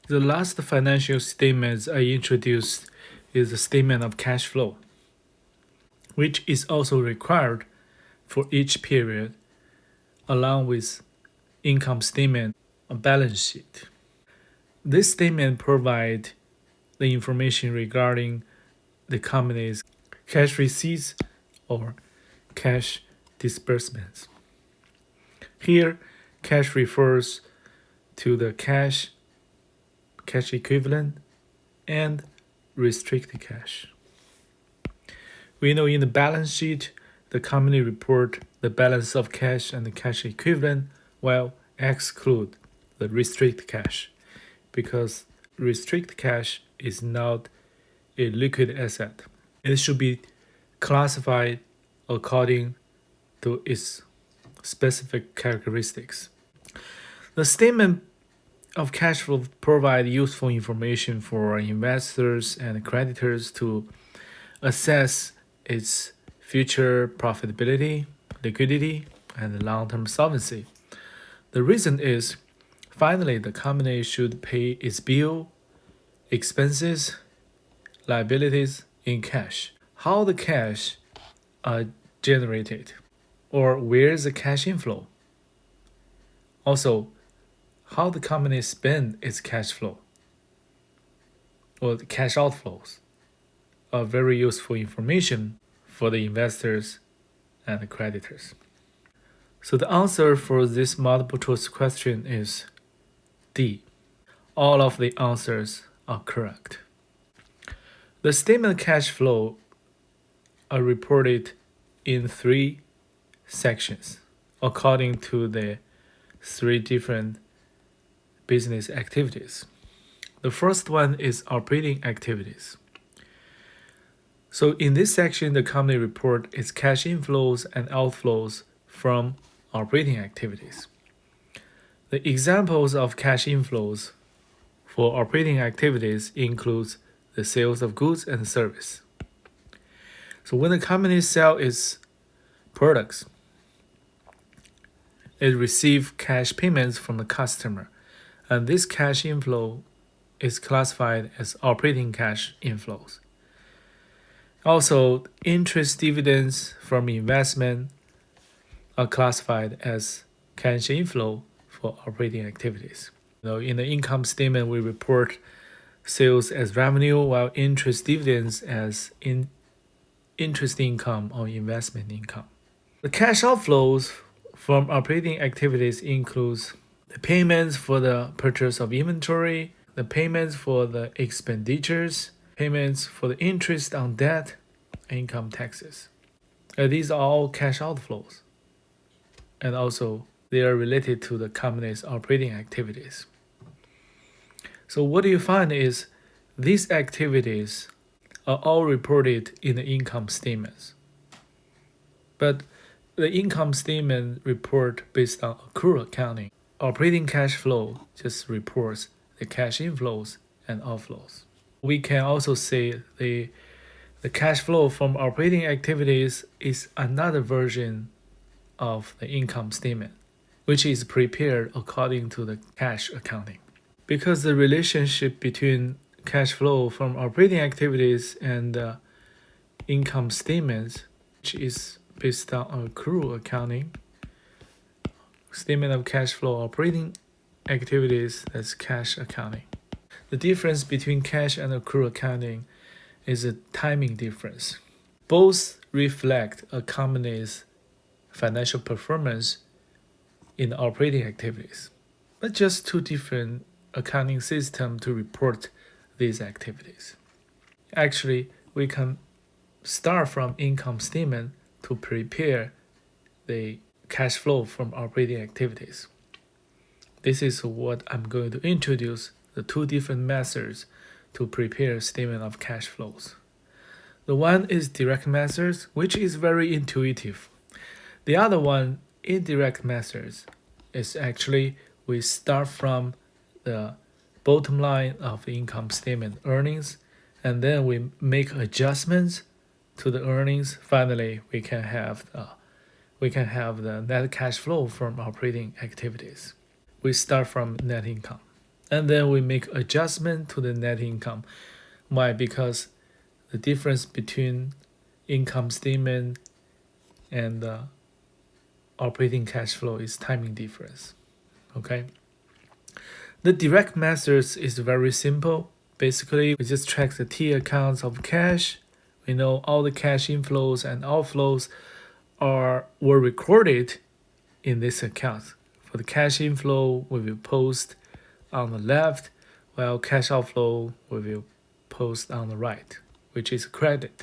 The last financial statement I introduced is the statement of cash flow, which is also required for each period, along with income statement and balance sheet. This statement provides the information regarding the company's cash receipts or cash disbursements. Here, cash refers to the cash equivalent, and restricted cash. We know in the balance sheet, the company report the balance of cash and the cash equivalent while exclude the restricted cash because restricted cash is not a liquid asset. It should be classified according to its specific characteristics. The statement of cash flow provide useful information for investors and creditors to assess its future profitability, liquidity, and long-term solvency. The reason is, finally, the company should pay its bill, expenses, liabilities in cash. How the cash are generated, or where is the cash inflow? Also, how the company spend its cash flow or the cash outflows are very useful information for the investors and the creditors. So the answer for this multiple choice question is D. All of the answers are correct. The statement of cash flow are reported in 3 sections according to the 3 different business activities. The first one is operating activities. So in this section, the company report its cash inflows and outflows from operating activities. The examples of cash inflows for operating activities includes the sales of goods and service. So when the company sells its products, it receives cash payments from the customer, and this cash inflow is classified as operating cash inflows. Also, interest dividends from investment are classified as cash inflow for operating activities. In the income statement, we report sales as revenue, while interest dividends as interest income or investment income. The cash outflows from operating activities includes the payments for the purchase of inventory, the payments for the expenditures, payments for the interest on debt, income taxes. These are all cash outflows. And also, they are related to the company's operating activities. So what you find is these activities are all reported in the income statements. But the income statement report based on accrual accounting. Operating cash flow just reports the cash inflows and outflows. We can also say the cash flow from operating activities is another version of the income statement, which is prepared according to the cash accounting. Because the relationship between cash flow from operating activities and income statements, which is based on accrual accounting, statement of cash flow operating activities, that's cash accounting. The difference between cash and accrual accounting is a timing difference. Both reflect a company's financial performance in the operating activities, but just 2 different accounting systems to report these activities. Actually, we can start from income statement to prepare the cash flow from operating activities. This is what I'm going to introduce, the 2 different methods to prepare statement of cash flows. The one is direct methods, which is very intuitive. The other one, indirect methods, is actually we start from the bottom line of the income statement earnings, and then we make adjustments to the earnings. Finally, we can have the net cash flow from operating activities. We start from net income. And then we make adjustment to the net income. Why? Because the difference between income statement and operating cash flow is timing difference. Okay. The direct methods is very simple. Basically, we just track the T accounts of cash. We know all the cash inflows and outflows were recorded in this account. For the cash inflow, we will post on the left, while cash outflow we will post on the right, which is credit.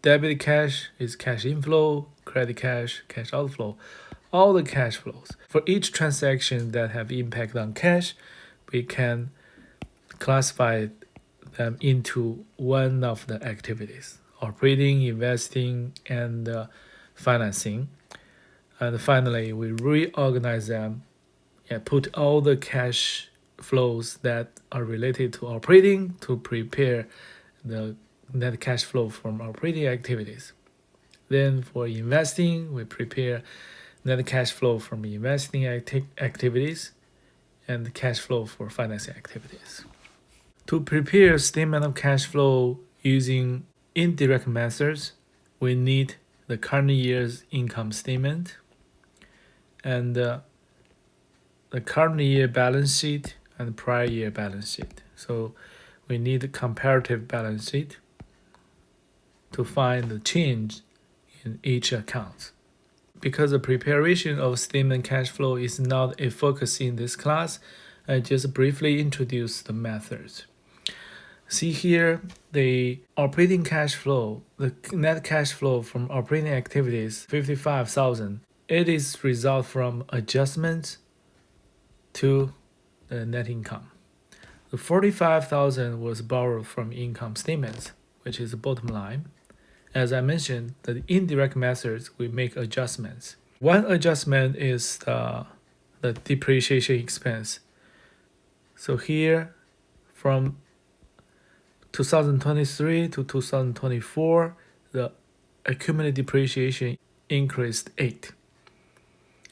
Debit cash is cash inflow, credit cash, cash outflow, all the cash flows. For each transaction that have impact on cash, we can classify them into one of the activities: operating, investing, and financing. And finally, we reorganize them and put all the cash flows that are related to operating to prepare the net cash flow from operating activities. Then for investing, we prepare net cash flow from investing activities and cash flow for financing activities. To prepare statement of cash flow using indirect methods, we need the current year's income statement and the current year balance sheet and prior year balance sheet. So we need a comparative balance sheet to find the change in each account. Because the preparation of statement cash flow is not a focus in this class, I just briefly introduce the methods. See here, the operating cash flow, the net cash flow from operating activities, 55,000. It is result from adjustments to the net income. The 45,000 was borrowed from income statements, which is the bottom line. As I mentioned, the indirect methods, we make adjustments. One adjustment is the depreciation expense. So here, from 2023 to 2024, the accumulated depreciation increased 8.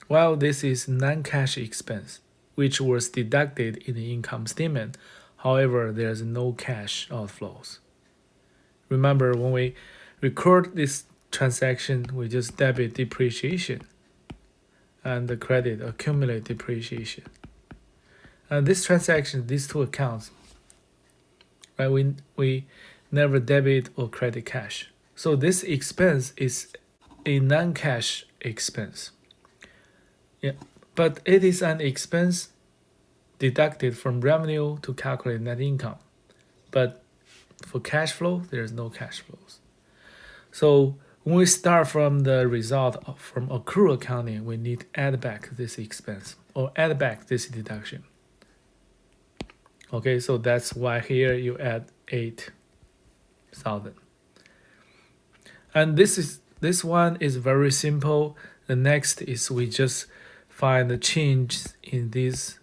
While this is non-cash expense, which was deducted in the income statement, however, there's no cash outflows. Remember, when we record this transaction, we just debit depreciation and the credit accumulate depreciation. And this transaction, these two accounts, right, we never debit or credit cash. So this expense is a non-cash expense. Yeah, but it is an expense deducted from revenue to calculate net income. But for cash flow, there's no cash flows. So when we start from the result from accrual accounting, we need to add back this expense or add back this deduction. Okay, so that's why here you add 8,000. And this one is very simple. The next is we just find the change in these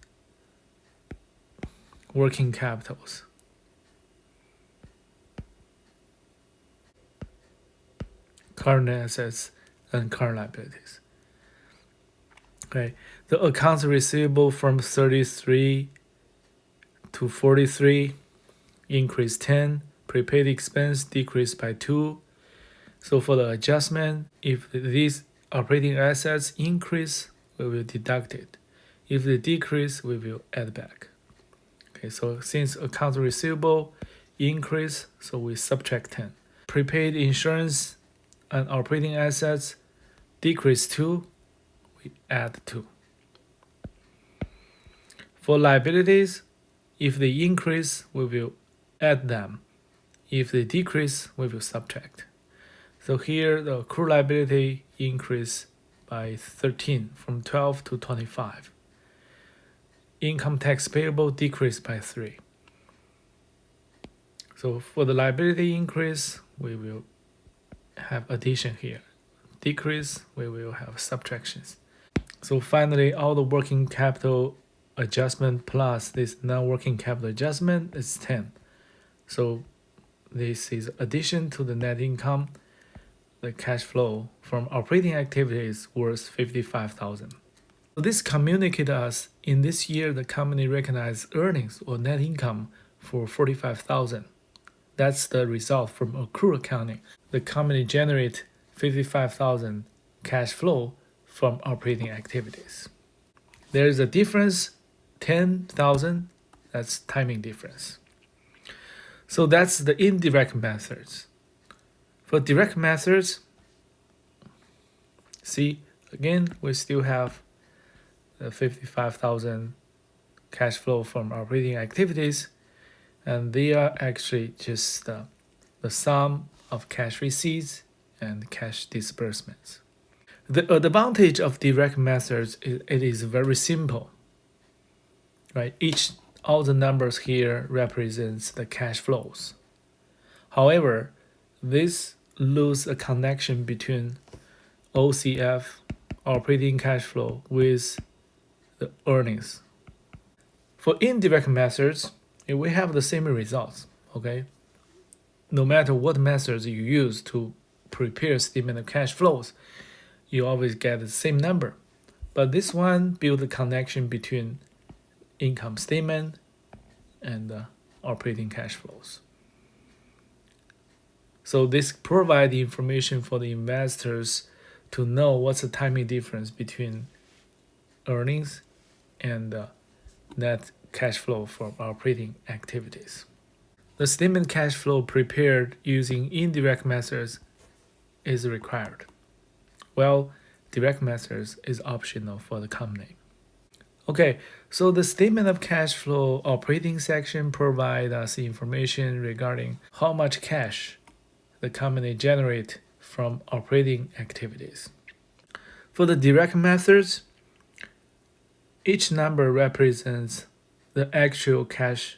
working capitals. Current assets and current liabilities. Okay, the accounts receivable from 33 to 43 increased 10. Prepaid expense decreased by 2. So for the adjustment, if these operating assets increase, we will deduct it. If they decrease, we will add back. Okay, so since accounts receivable increase, so we subtract 10. Prepaid insurance and operating assets decrease 2, we add 2. For liabilities, if they increase, we will add them. If they decrease, we will subtract. So here the accrued liability increased by 13 from 12 to 25. Income tax payable decreased by 3. So for the liability increase, we will have addition here. Decrease, we will have subtractions. So finally, all the working capital adjustment plus this non-working capital adjustment is 10. So this is addition to the net income. The cash flow from operating activities worth 55,000. this communicates us in this year the company recognized earnings or net income for 45,000. That's the result from accrual accounting. The company generate 55,000 cash flow from operating activities. There is a difference, 10,000. That's timing difference. So that's the indirect methods. For direct methods, see, again, we still have the 55,000 cash flow from operating activities, and they are actually just the sum of cash receipts and cash disbursements. The advantage of direct methods is it is very simple, right? All the numbers here represents the cash flows. However, this lose a connection between OCF, operating cash flow, with the earnings. For indirect methods, we have the same results, okay? No matter what methods you use to prepare statement of cash flows, you always get the same number. But this one builds a connection between income statement and operating cash flows. So this provides the information for the investors to know what's the timing difference between earnings and net cash flow from operating activities. The statement cash flow prepared using indirect methods is required, while direct methods is optional for the company. Okay, so the statement of cash flow operating section provides us information regarding how much cash the company generate from operating activities. For the direct methods, each number represents the actual cash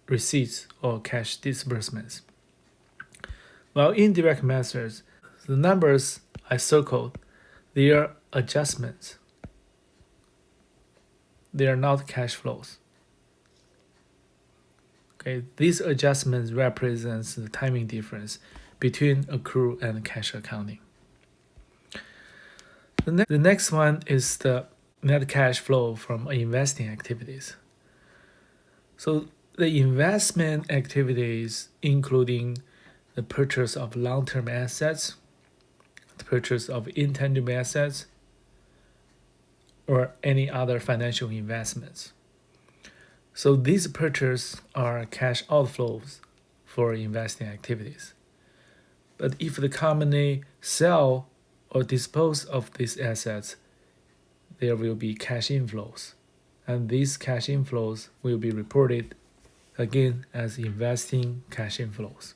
receipts or cash disbursements. While indirect methods, the numbers I circled, they are adjustments. They are not cash flows. Okay, these adjustments represents the timing difference between accrual and cash accounting. The next one is the net cash flow from investing activities. So the investment activities including the purchase of long-term assets, the purchase of intangible assets, or any other financial investments. So these purchases are cash outflows for investing activities. But if the company sell or dispose of these assets, there will be cash inflows. And these cash inflows will be reported again as investing cash inflows.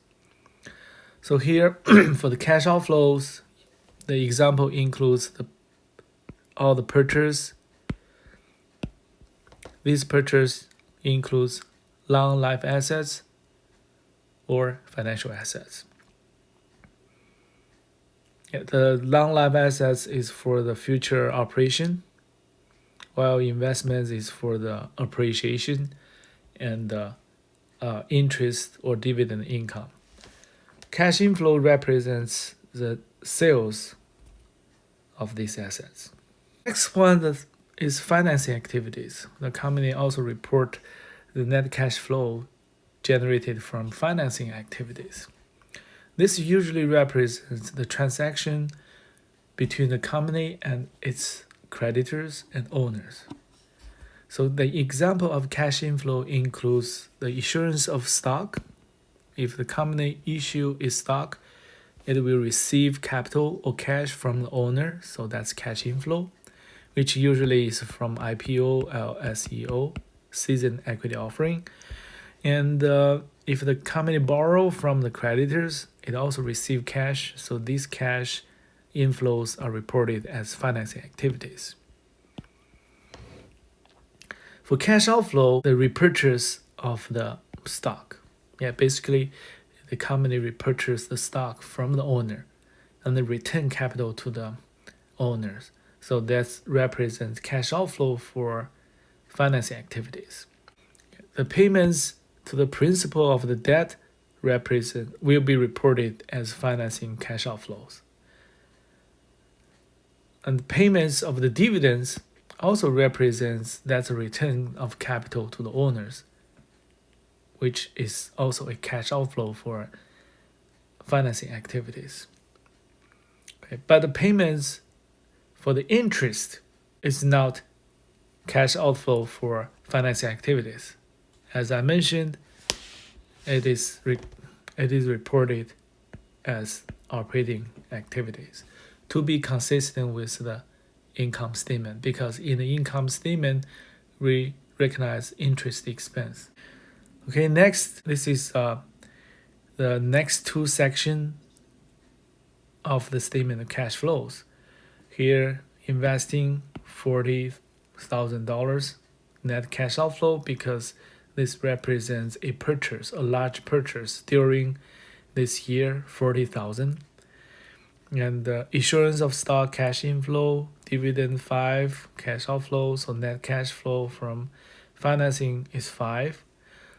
So here, for the cash outflows, the example includes all the purchase. This purchase includes long life assets or financial assets. The long life assets is for the future operation, while investments is for the appreciation and interest or dividend income. Cash inflow represents the sales of these assets. Next one is financing activities. The company also report the net cash flow generated from financing activities. This usually represents the transaction between the company and its creditors and owners. So the example of cash inflow includes the issuance of stock. If the company issue its stock, it will receive capital or cash from the owner, so that's cash inflow, which usually is from IPO or SEO, seasoned equity offering. And if the company borrow from the creditors, it also receive cash, so these cash inflows are reported as financing activities. For cash outflow, the repurchase of the stock. Basically, the company repurchase the stock from the owner and then return capital to the owners. So that represents cash outflow for financing activities. The payments to the principal of the debt will be reported as financing cash outflows. And payments of the dividends also represents that's a return of capital to the owners, which is also a cash outflow for financing activities. Okay, but the payments for the interest is not cash outflow for financing activities. As I mentioned, it is reported as operating activities to be consistent with the income statement, because in the income statement we recognize interest expense. Okay, next, this is the next two sections of the statement of cash flows. Here, investing $40,000 net cash outflow, because this represents a purchase, a large purchase during this year, 40,000. And issuance of stock cash inflow, dividend 5, cash outflow, so net cash flow from financing is 5.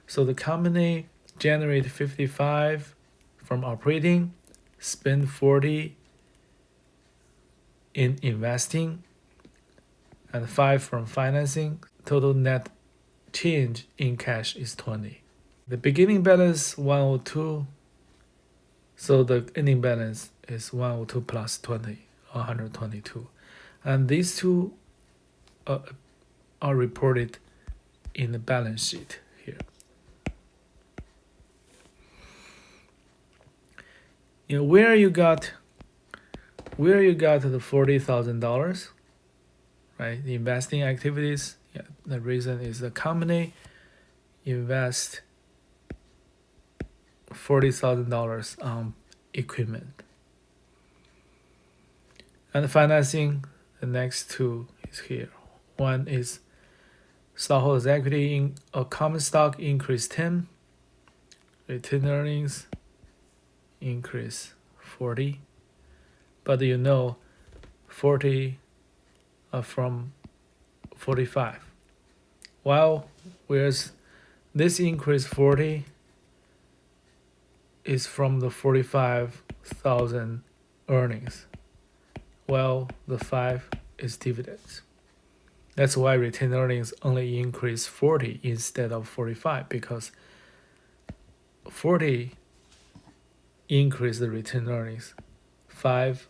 So the company generate 55 from operating, spend 40 in investing, and 5 from financing. Total net change in cash is 20. The beginning balance 102, so the ending balance is 102 plus 20, 122. And these two are reported in the balance sheet here. Where you got the $40,000, right? The investing activities. Yeah, the reason is the company invest $40,000 on equipment. And the financing, the next two is here. One is stockholders' equity in a common stock increase 10, retained earnings increase 40, but 40 from 45. Whereas this increase 40 is from the 45,000 earnings, while the 5 is dividends. That's why retained earnings only increase 40 instead of 45, because 40 increased the retained earnings, 5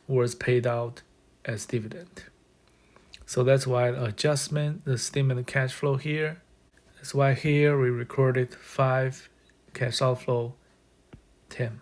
was paid out as dividend. So that's why the adjustment, the statement of cash flow here. That's why here we recorded 5, cash outflow 10.